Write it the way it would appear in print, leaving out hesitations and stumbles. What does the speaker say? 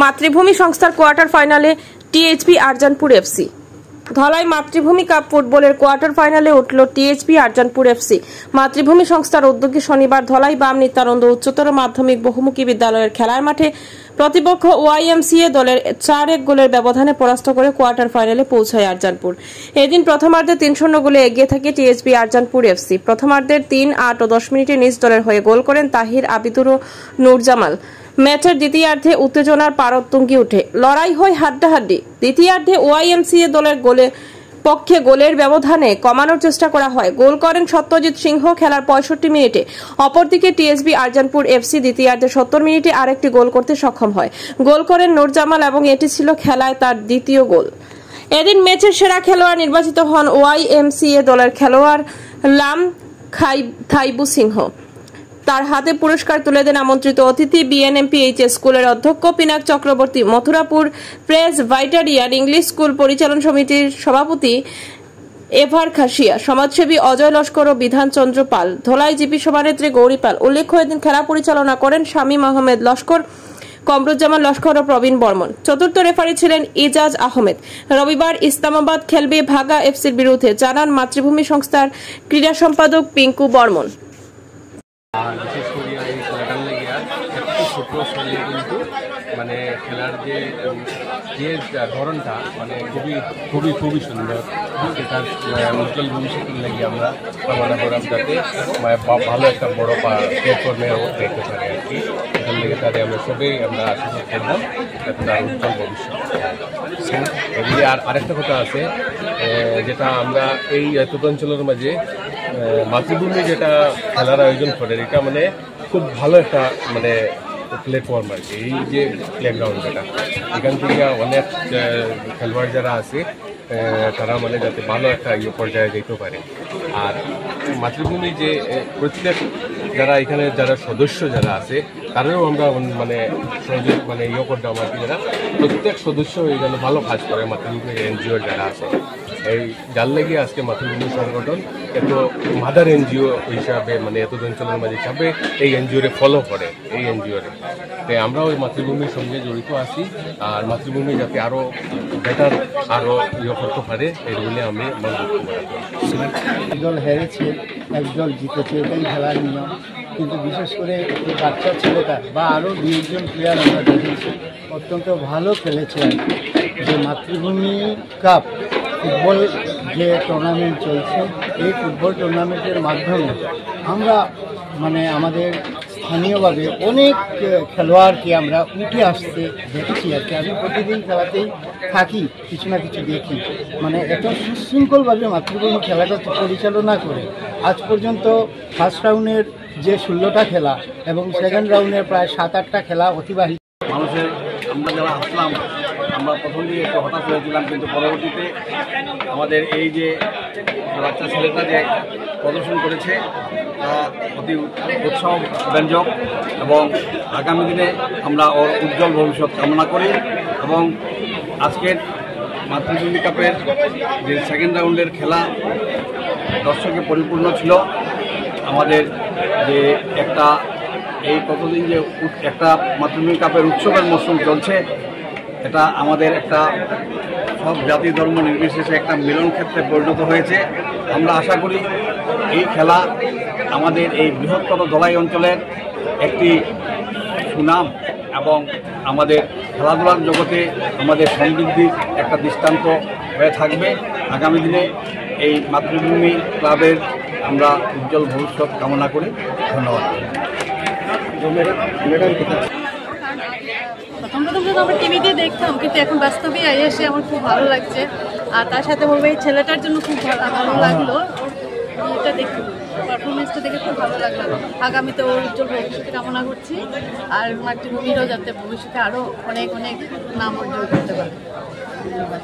মাতৃভূমি সংস্থার কোয়ার্টার ফাইনালে টিএইচপি আরজানপুর এফসি। ধলাই মাতৃভূমি কাপ ফুটবলের কোয়ার্টার ফাইনালে উঠল টিএইচপি আরজানপুর এফসি। মাতৃভূমি সংস্থার উদ্যোগে শনিবার ধলাই বাম নিত্যানন্দ উচ্চতর মাধ্যমিক বহুমুখী বিদ্যালয়ের খেলার মাঠে প্রতিপক্ষ ওয়াইএমসিএ দলের 4-1 গোলের ব্যবধানে পরাস্ত করে কোয়ার্টার ফাইনালে পৌঁছায় আরজানপুর। এদিন প্রথমার্ধে 3-0 গোলে এগিয়ে থাকে টিএইচপি আরজানপুর এফসি। প্রথমার্ধের 3, 8 ও 10 মিনিটে নিজ দলের হয়ে গোল করেন তাহির, আবিদুর ও নূরজামাল। ম্যাচের দ্বিতীয়ার্ধে উত্তেজনার পারদ তুঙ্গি উঠে, লড়াই হয় হাড্ডাহাড্ডি। দ্বিতীয়ার্ধে ওয়াইএমসিএ দলের পক্ষে গোলের ব্যবধানে কমানোর চেষ্টা করা হয়। গোল করেন সত্যজিৎ সিংহ খেলার 65 মিনিটে। অপরদিকে টিএসবি আরজানপুর এফসি দ্বিতীয়ার্ধে 70 মিনিটে আরেকটি গোল করতে সক্ষম হয়। গোল করেন নূরজামাল এবং এটি ছিল খেলায় তার দ্বিতীয় গোল। এদিন ম্যাচের সেরা খেলোয়াড় নির্বাচিত হন ওয়াইএমসিএ দলের খেলোয়াড় লাম থাইবু সিংহ। তার হাতে পুরস্কার তুলে দেন আমন্ত্রিত অতিথি বিএনএমপিএইচএস স্কুলের অধ্যক্ষ পিনাক চক্রবর্তী, মথুরাপুর প্রেস ভাইটারিয়ার ইংলিশ স্কুল পরিচালন সমিতির সভাপতি এভার খাসিয়া, সমাজসেবী অজয় লস্কর ও বিধানচন্দ্র পাল, ধলাই জিপি সভানেত্রী গৌরী পাল। উল্লেখ্য, এদিন খেলা পরিচালনা করেন শামীম আহমেদ লস্কর, কমরুজ্জামান লস্কর ও প্রবীণ বর্মন। চতুর্থ রেফারি ছিলেন ইজাজ আহমেদ। রবিবার ইসলামাবাদ খেলবে ভাগা এফসির বিরুদ্ধে, জানান মাতৃভূমি সংস্থার ক্রীড়া সম্পাদক পিঙ্কু বর্মন। বিশেষ করে এই খেলাটার লেগে একটু ছোট শরীরে কিন্তু মানে খেলার যে ধরনটা মানে খুবই সুন্দর। সেটার উজ্জ্বল ভবিষ্যতের লেগে আমরা কামনা করাম যাতে ভালো একটা বড় প্ল্যাটফর্মে দেখতে পারি আর কি। এটার লেগে তাদের আমরা সবাই আমরা আশীর্বাদ করলাম যাতে তার উজ্জ্বল ভবিষ্যৎ। এগুলি আরেকটা কথা আছে, যেটা আমরা এই অঞ্চলের মাঝে মাতৃভূমি যেটা খেলার আয়োজন করে, এটা মানে খুব ভালো একটা মানে প্ল্যাটফর্ম আর কি। এই যে প্লেগ্রাউন্ড যেটা, এখান থেকে অনেক খেলোয়াড় যারা আছে তারা মানে যাতে ভালো একটা পর্যায়ে যেতে পারে। আর মাতৃভূমি যে প্রত্যেক যারা এখানে যারা সদস্য যারা আছে তারাও আমরা মানে সহযোগ মানে করতাম আর কি, যারা প্রত্যেক সদস্য এখানে ভালো কাজ করে মাতৃভূমি এনজিও যারা আছে। এই যার লেগে আজকে মাতৃভূমি সংগঠন এত মাদার এনজিও হিসাবে মানে এত অঞ্চলের মাঝে হিসাবে এই এনজিওরে ফলো করে। এই এনজিওরে তাই আমরাও ওই মাতৃভূমির সঙ্গে জড়িত আছি। আর মাতৃভূমি যাতে আরও বেটার আরও করতে পারে এগুলি আমি আমার বক্তব্য রাখি। একদল হেরেছে, একদল জিতেছে, এটাই খেলার নিয়ম। কিন্তু বিশেষ করে এই বাচ্চা ছেলেটা বা আরও 2-1 প্লেয়ার আমরা দেখেছি অত্যন্ত ভালো খেলেছে আর কি। যে মাতৃভূমি কাপ ফুটবল যে টুর্নামেন্ট চলছে, এই ফুটবল টুর্নামেন্টের মাধ্যমে আমরা মানে আমাদের স্থানীয়ভাবে অনেক খেলোয়াড়কে আমরা উঠে আসতে দেখছি আর কি। আমি প্রতিদিন খেলাতেই থাকি, কিছু না কিছু দেখি। মানে এত সুশৃঙ্খলভাবে মাতৃভূমি খেলাটা পরিচালনা করে আজ পর্যন্ত ফার্স্ট রাউন্ডের যে 16টা খেলা এবং সেকেন্ড রাউন্ডের প্রায় 7-8টা খেলা অতিবাহিত। মানুষের আমরা যারা আসলাম আমরা প্রথম দিকে একটু হতাশ হয়েছিলাম, কিন্তু পরবর্তীতে আমাদের এই যে বাচ্চা ছেলেটা যে প্রদর্শন করেছে তা অতি উৎসাহব্যঞ্জক এবং আগামী দিনে আমরা ওর উজ্জ্বল ভবিষ্যৎ কামনা করি। এবং আজকের মাতৃভূমি কাপের যে সেকেন্ড রাউন্ডের খেলা দর্শকে পরিপূর্ণ ছিল। আমাদের যে একটা এই কতদিন যে একটা মাতৃভূমি কাপের উৎসবের মৌসুম চলছে, এটা আমাদের একটা সব জাতি ধর্ম নির্বিশেষে একটা মিলন ক্ষেত্রে পরিণত হয়েছে। আমরা আশা করি এই খেলা আমাদের এই বৃহত্তর ধলাই অঞ্চলের একটি সুনাম এবং আমাদের খেলাধুলার জগতে আমাদের সমৃদ্ধির একটা দৃষ্টান্ত হয়ে থাকবে। আগামী দিনে এই মাতৃভূমি ক্লাবের আমরা উজ্জ্বল ভবিষ্যৎ কামনা করি। ধন্যবাদ। প্রথম তো আমরা টিভিতে দেখতাম, কিন্তু এখন বাস্তবে এসে আমার খুব ভালো লাগছে। আর তার সাথে বলবো এই ছেলেটার জন্য খুব ভালো লাগলো, এটা দেখে পারফরমেন্সটা দেখে খুব ভালো লাগলো। আগামীতে ওর উজ্জ্বল ভবিষ্যতে কামনা করছি। আর মাতৃভূমিরও যাতে ভবিষ্যতে আরও অনেক নাম অর্জন করতে পারে। ধন্যবাদ।